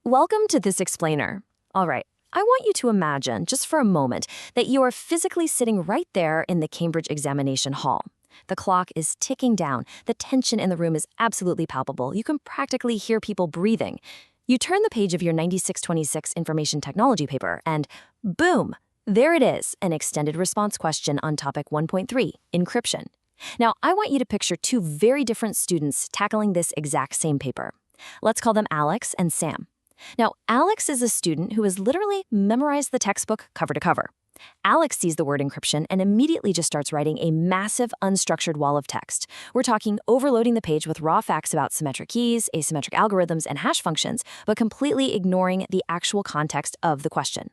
Welcome to this explainer. All right, I want you to imagine, just for a moment, that you are physically sitting right there in the Cambridge examination hall. The clock is ticking down. The tension in the room is absolutely palpable. You can practically hear people breathing. You turn the page of your 9626 information technology paper, and boom, there it is, an extended response question on topic 1.3, encryption. Now, I want you to picture two very different students tackling this exact same paper. Let's call them Alex and Sam. Now, Alex is a student who has literally memorized the textbook cover to cover. Alex sees the word encryption and immediately just starts writing a massive, unstructured wall of text. We're talking overloading the page with raw facts about symmetric keys, asymmetric algorithms, and hash functions, but completely ignoring the actual context of the question.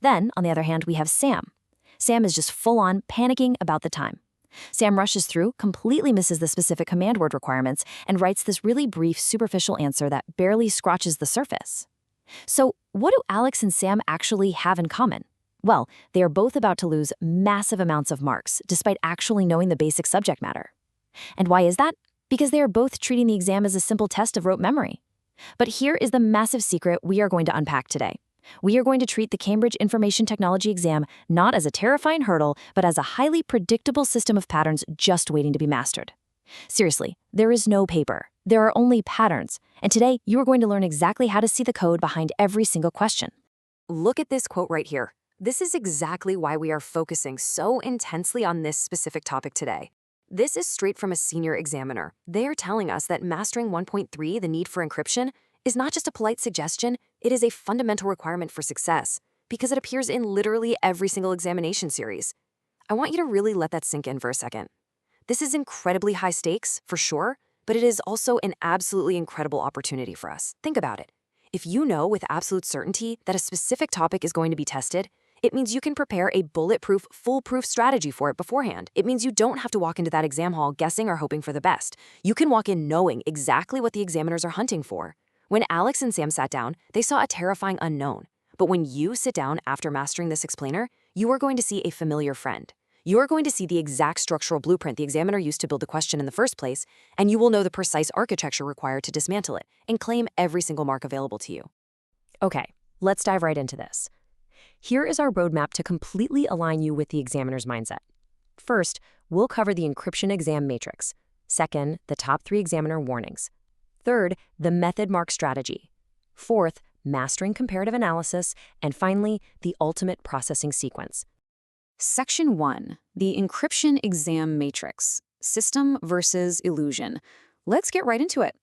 Then, on the other hand, we have Sam. Sam is just full-on panicking about the time. Sam rushes through, completely misses the specific command word requirements, and writes this really brief, superficial answer that barely scratches the surface. So, what do Alex and Sam actually have in common? Well, they are both about to lose massive amounts of marks, despite actually knowing the basic subject matter. And why is that? Because they are both treating the exam as a simple test of rote memory. But here is the massive secret we are going to unpack today. We are going to treat the Cambridge Information Technology exam not as a terrifying hurdle, but as a highly predictable system of patterns just waiting to be mastered. Seriously, there is no paper. There are only patterns. And today, you are going to learn exactly how to see the code behind every single question. Look at this quote right here. This is exactly why we are focusing so intensely on this specific topic today. This is straight from a senior examiner. They are telling us that mastering 1.3, the need for encryption, is not just a polite suggestion, it is a fundamental requirement for success, because it appears in literally every single examination series. I want you to really let that sink in for a second. This is incredibly high stakes, for sure, but it is also an absolutely incredible opportunity for us. Think about it. If you know with absolute certainty that a specific topic is going to be tested, it means you can prepare a bulletproof, foolproof strategy for it beforehand. It means you don't have to walk into that exam hall guessing or hoping for the best. You can walk in knowing exactly what the examiners are hunting for. When Alex and Sam sat down, they saw a terrifying unknown. But when you sit down after mastering this explainer, you are going to see a familiar friend. You are going to see the exact structural blueprint the examiner used to build the question in the first place, and you will know the precise architecture required to dismantle it and claim every single mark available to you. Okay, let's dive right into this. Here is our roadmap to completely align you with the examiner's mindset. First, we'll cover the encryption exam matrix. Second, the top 3 examiner warnings. Third, the method mark strategy. Fourth, mastering comparative analysis. And finally, the ultimate processing sequence. Section 1, the encryption exam matrix, system versus illusion. Let's get right into it.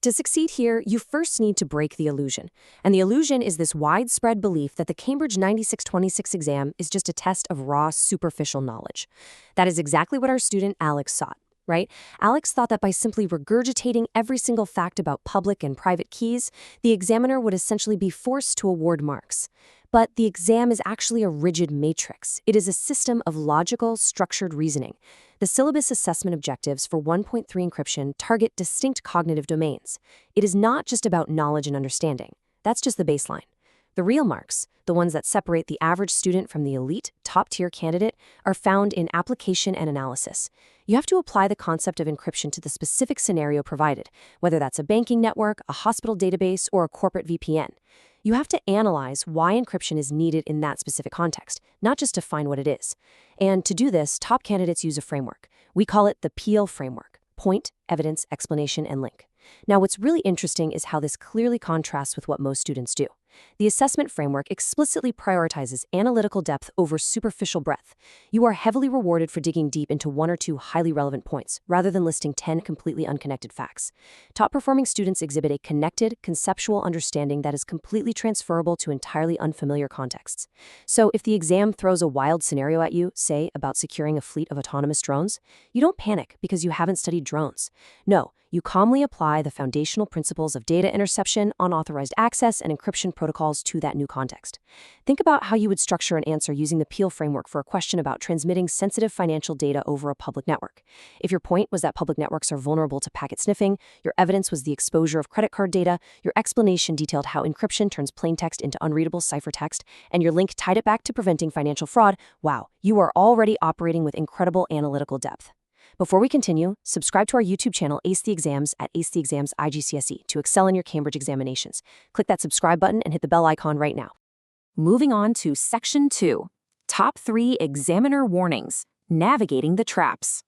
To succeed here, you first need to break the illusion. And the illusion is this widespread belief that the Cambridge 9626 exam is just a test of raw, superficial knowledge. That is exactly what our student Alex sought. Right? Alex thought that by simply regurgitating every single fact about public and private keys, the examiner would essentially be forced to award marks. But the exam is actually a rigid matrix. It is a system of logical, structured reasoning. The syllabus assessment objectives for 1.3 encryption target distinct cognitive domains. It is not just about knowledge and understanding. That's just the baseline. The real marks, the ones that separate the average student from the elite, top-tier candidate, are found in application and analysis. You have to apply the concept of encryption to the specific scenario provided, whether that's a banking network, a hospital database, or a corporate VPN. You have to analyze why encryption is needed in that specific context, not just define what it is. And to do this, top candidates use a framework. We call it the PEEL framework: point, evidence, explanation, and link. Now, what's really interesting is how this clearly contrasts with what most students do. The assessment framework explicitly prioritizes analytical depth over superficial breadth. You are heavily rewarded for digging deep into 1 or 2 highly relevant points, rather than listing 10 completely unconnected facts. Top-performing students exhibit a connected, conceptual understanding that is completely transferable to entirely unfamiliar contexts. So if the exam throws a wild scenario at you, say about securing a fleet of autonomous drones, you don't panic because you haven't studied drones. No, you calmly apply the foundational principles of data interception, unauthorized access, and encryption protocols to that new context. Think about how you would structure an answer using the PEEL framework for a question about transmitting sensitive financial data over a public network. If your point was that public networks are vulnerable to packet sniffing, your evidence was the exposure of credit card data, your explanation detailed how encryption turns plain text into unreadable ciphertext, and your link tied it back to preventing financial fraud, wow, you are already operating with incredible analytical depth. Before we continue, subscribe to our YouTube channel Ace the Exams at Ace the Exams IGCSE to excel in your Cambridge examinations. Click that subscribe button and hit the bell icon right now. Moving on to Section 2, Top 3 Examiner Warnings, Navigating the Traps.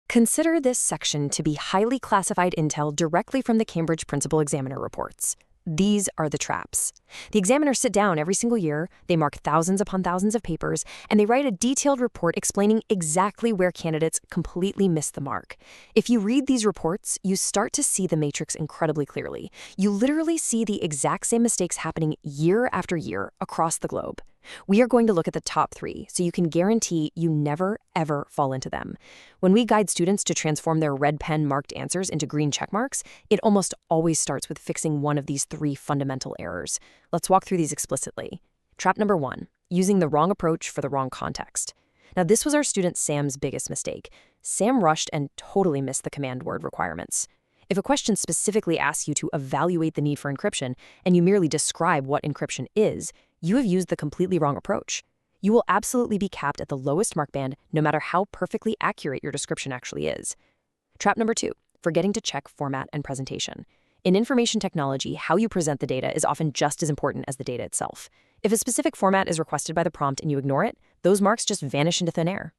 Consider this section to be highly classified intel directly from the Cambridge Principal Examiner reports. These are the traps. The examiners sit down every single year, they mark thousands upon thousands of papers, and they write a detailed report explaining exactly where candidates completely missed the mark. If you read these reports, you start to see the matrix incredibly clearly. You literally see the exact same mistakes happening year after year across the globe. We are going to look at the top 3, so you can guarantee you never, ever fall into them. When we guide students to transform their red pen marked answers into green check marks, it almost always starts with fixing one of these 3 fundamental errors. Let's walk through these explicitly. Trap number 1, using the wrong approach for the wrong context. Now, this was our student Sam's biggest mistake. Sam rushed and totally missed the command word requirements. If a question specifically asks you to evaluate the need for encryption, and you merely describe what encryption is, you have used the completely wrong approach. You will absolutely be capped at the lowest mark band, no matter how perfectly accurate your description actually is. Trap number 2, forgetting to check format and presentation. In information technology, how you present the data is often just as important as the data itself. If a specific format is requested by the prompt and you ignore it, those marks just vanish into thin air.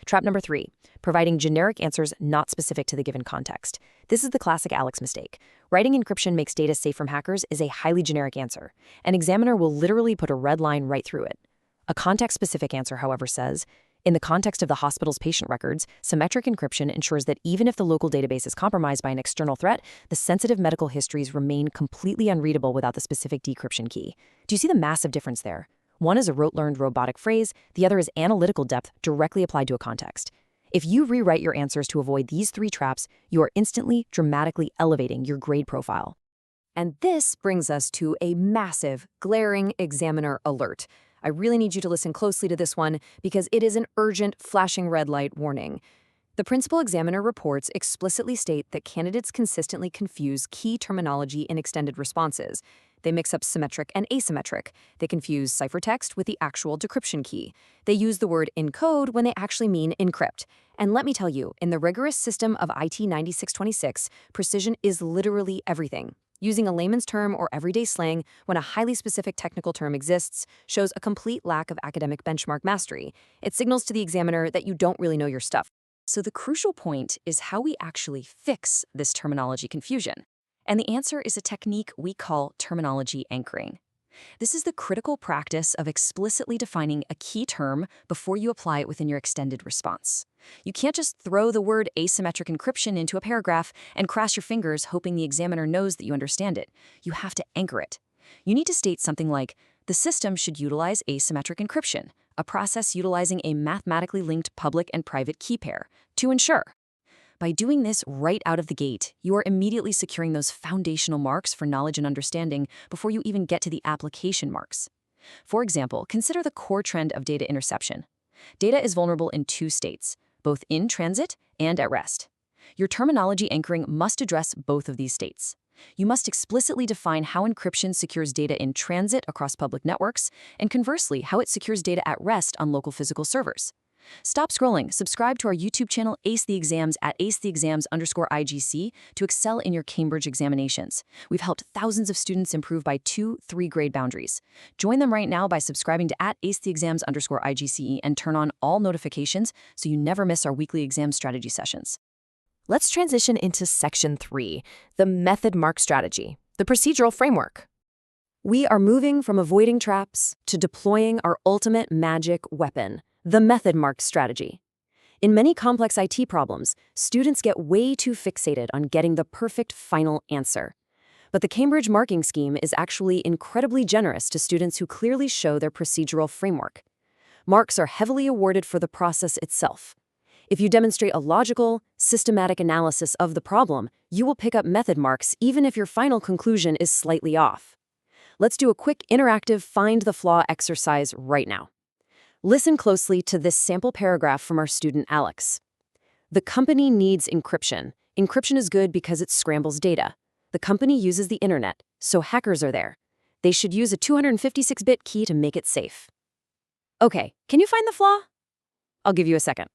Trap number 3, providing generic answers not specific to the given context. This is the classic Alex mistake. Writing encryption makes data safe from hackers is a highly generic answer. An examiner will literally put a red line right through it. A context-specific answer, however, says, in the context of the hospital's patient records, symmetric encryption ensures that even if the local database is compromised by an external threat, the sensitive medical histories remain completely unreadable without the specific decryption key. Do you see the massive difference there? One is a rote-learned robotic phrase, the other is analytical depth directly applied to a context. If you rewrite your answers to avoid these 3 traps, you are instantly, dramatically elevating your grade profile. And this brings us to a massive, glaring examiner alert. I really need you to listen closely to this one because it is an urgent, flashing red light warning. The principal examiner reports explicitly state that candidates consistently confuse key terminology in extended responses. They mix up symmetric and asymmetric. They confuse ciphertext with the actual decryption key. They use the word encode when they actually mean encrypt. And let me tell you, in the rigorous system of IT 9626, precision is literally everything. Using a layman's term or everyday slang when a highly specific technical term exists shows a complete lack of academic benchmark mastery. It signals to the examiner that you don't really know your stuff. So the crucial point is how we actually fix this terminology confusion. And the answer is a technique we call terminology anchoring. This is the critical practice of explicitly defining a key term before you apply it within your extended response. You can't just throw the word asymmetric encryption into a paragraph and cross your fingers hoping the examiner knows that you understand it. You have to anchor it. You need to state something like, the system should utilize asymmetric encryption, a process utilizing a mathematically linked public and private key pair, to ensure. By doing this right out of the gate, you are immediately securing those foundational marks for knowledge and understanding before you even get to the application marks. For example, consider the core trend of data interception. Data is vulnerable in 2 states, both in transit and at rest. Your terminology anchoring must address both of these states. You must explicitly define how encryption secures data in transit across public networks, and conversely, how it secures data at rest on local physical servers. Stop scrolling. Subscribe to our YouTube channel Ace the Exams at acetheexams_IGC to excel in your Cambridge examinations. We've helped thousands of students improve by 2-3 grade boundaries. Join them right now by subscribing to @acetheexams_IGCE and turn on all notifications so you never miss our weekly exam strategy sessions. Let's transition into Section 3, the method mark strategy, the procedural framework. We are moving from avoiding traps to deploying our ultimate magic weapon, the method mark strategy. In many complex IT problems, students get way too fixated on getting the perfect final answer. But the Cambridge marking scheme is actually incredibly generous to students who clearly show their procedural framework. Marks are heavily awarded for the process itself. If you demonstrate a logical, systematic analysis of the problem, you will pick up method marks even if your final conclusion is slightly off. Let's do a quick interactive find the flaw exercise right now. Listen closely to this sample paragraph from our student Alex. The company needs encryption. Encryption is good because it scrambles data. The company uses the internet, so hackers are there. They should use a 256-bit key to make it safe. Okay, can you find the flaw? I'll give you a second.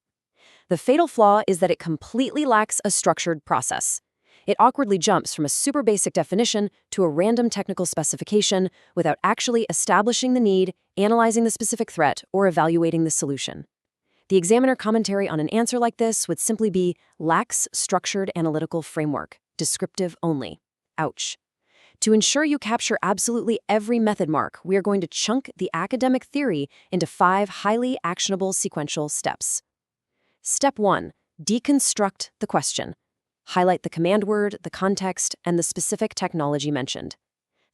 The fatal flaw is that it completely lacks a structured process. It awkwardly jumps from a super basic definition to a random technical specification without actually establishing the need, analyzing the specific threat, or evaluating the solution. The examiner commentary on an answer like this would simply be lacks structured analytical framework, descriptive only. Ouch. To ensure you capture absolutely every method mark, we are going to chunk the academic theory into 5 highly actionable sequential steps. Step 1. Deconstruct the question. Highlight the command word, the context, and the specific technology mentioned.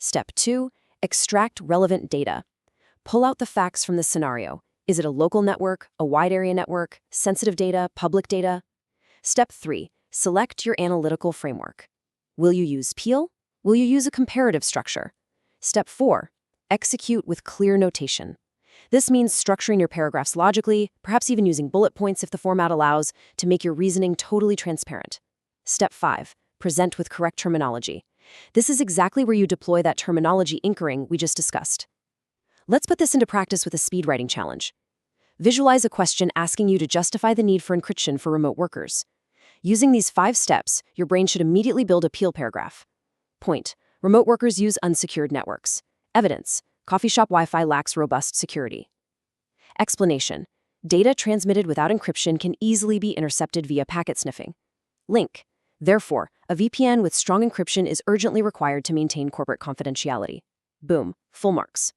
Step 2. Extract relevant data. Pull out the facts from the scenario. Is it a local network, a wide area network, sensitive data, public data? Step 3. Select your analytical framework. Will you use Peel? Will you use a comparative structure? Step 4. Execute with clear notation. This means structuring your paragraphs logically, perhaps even using bullet points if the format allows, to make your reasoning totally transparent. Step 5. Present with correct terminology. This is exactly where you deploy that terminology anchoring we just discussed. Let's put this into practice with a speed writing challenge. Visualize a question asking you to justify the need for encryption for remote workers. Using these 5 steps, your brain should immediately build a Peel paragraph. Point. Remote workers use unsecured networks. Evidence. Coffee shop Wi-Fi lacks robust security. Explanation. Data transmitted without encryption can easily be intercepted via packet sniffing. Link. Therefore, a VPN with strong encryption is urgently required to maintain corporate confidentiality. Boom. Full marks.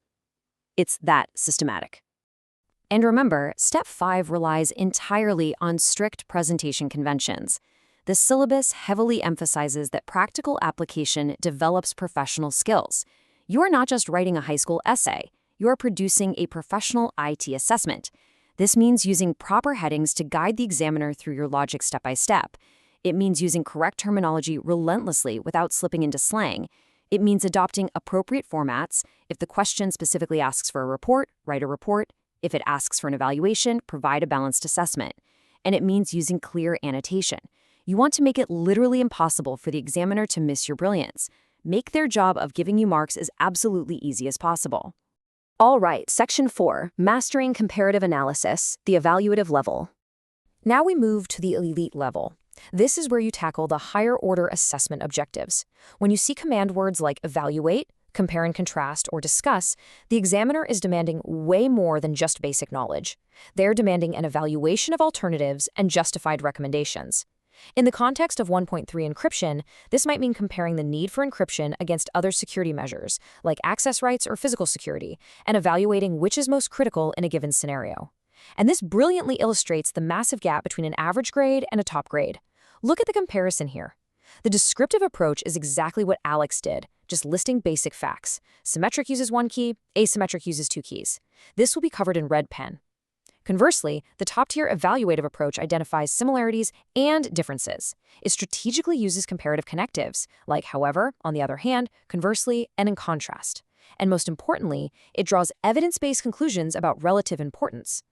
It's that systematic. And remember, Step 5 relies entirely on strict presentation conventions. The syllabus heavily emphasizes that practical application develops professional skills. You are not just writing a high school essay, you are producing a professional IT assessment. This means using proper headings to guide the examiner through your logic step by step. It means using correct terminology relentlessly without slipping into slang. It means adopting appropriate formats. If the question specifically asks for a report, write a report. If it asks for an evaluation, provide a balanced assessment. And it means using clear annotation. You want to make it literally impossible for the examiner to miss your brilliance. Make their job of giving you marks as absolutely easy as possible. All right, Section 4, Mastering Comparative Analysis, the evaluative level. Now we move to the elite level. This is where you tackle the higher-order assessment objectives. When you see command words like evaluate, compare and contrast, or discuss, the examiner is demanding way more than just basic knowledge. They're demanding an evaluation of alternatives and justified recommendations. In the context of 1.3 encryption, this might mean comparing the need for encryption against other security measures, like access rights or physical security, and evaluating which is most critical in a given scenario. And this brilliantly illustrates the massive gap between an average grade and a top grade. Look at the comparison here. The descriptive approach is exactly what Alex did, just listing basic facts. Symmetric uses 1 key, asymmetric uses 2 keys. This will be covered in red pen. Conversely, the top-tier evaluative approach identifies similarities and differences. It strategically uses comparative connectives, like however, on the other hand, conversely, and in contrast. And most importantly, it draws evidence-based conclusions about relative importance.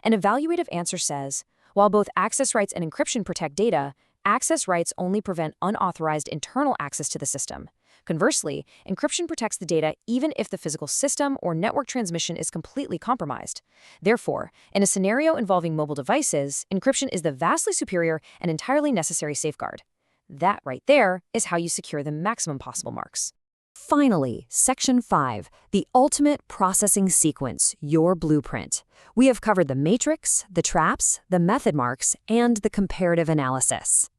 An evaluative answer says, while both access rights and encryption protect data, access rights only prevent unauthorized internal access to the system. Conversely, encryption protects the data even if the physical system or network transmission is completely compromised. Therefore, in a scenario involving mobile devices, encryption is the vastly superior and entirely necessary safeguard. That right there is how you secure the maximum possible marks. Finally, Section 5, the ultimate processing sequence, your blueprint. We have covered the matrix, the traps, the method marks, and the comparative analysis.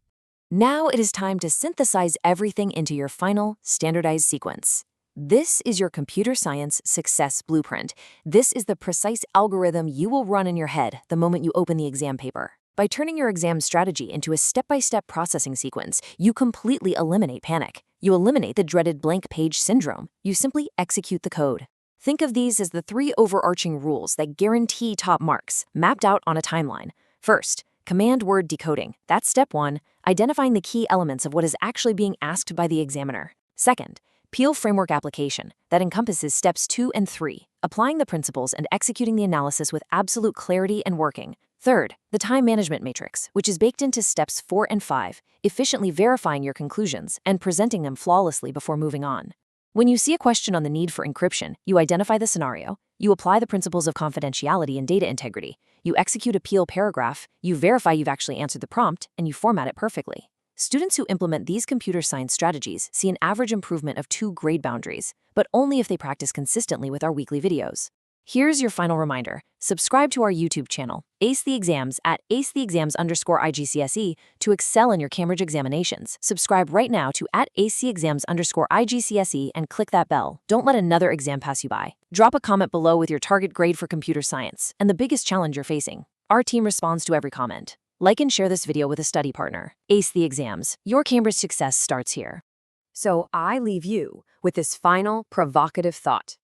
Now it is time to synthesize everything into your final, standardized sequence. This is your computer science success blueprint. This is the precise algorithm you will run in your head the moment you open the exam paper. By turning your exam strategy into a step-by-step processing sequence, you completely eliminate panic. You eliminate the dreaded blank page syndrome. You simply execute the code. Think of these as the 3 overarching rules that guarantee top marks, mapped out on a timeline. First, command word decoding. That's step 1, identifying the key elements of what is actually being asked by the examiner. Second, Peel framework application. That encompasses steps 2 and 3, applying the principles and executing the analysis with absolute clarity and working. Third, the time management matrix, which is baked into steps 4 and 5, efficiently verifying your conclusions and presenting them flawlessly before moving on. When you see a question on the need for encryption, you identify the scenario, You apply the principles of confidentiality and data integrity. You execute a Peel paragraph, you verify you've actually answered the prompt, and you format it perfectly. Students who implement these computer science strategies see an average improvement of 2 grade boundaries, but only if they practice consistently with our weekly videos. Here's your final reminder. Subscribe to our YouTube channel, Ace the Exams, at acetheexams_IGCSE to excel in your Cambridge examinations. Subscribe right now to at acetheexams_IGCSE and click that bell. Don't let another exam pass you by. Drop a comment below with your target grade for computer science and the biggest challenge you're facing. Our team responds to every comment. Like and share this video with a study partner. Ace the Exams. Your Cambridge success starts here. So I leave you with this final provocative thought.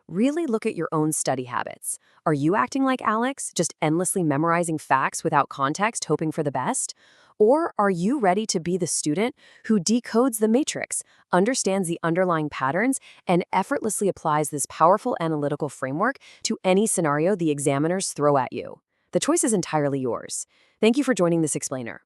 Really look at your own study habits. Are you acting like Alex, just endlessly memorizing facts without context, hoping for the best? Or are you ready to be the student who decodes the matrix, understands the underlying patterns, and effortlessly applies this powerful analytical framework to any scenario the examiners throw at you? The choice is entirely yours. Thank you for joining this explainer.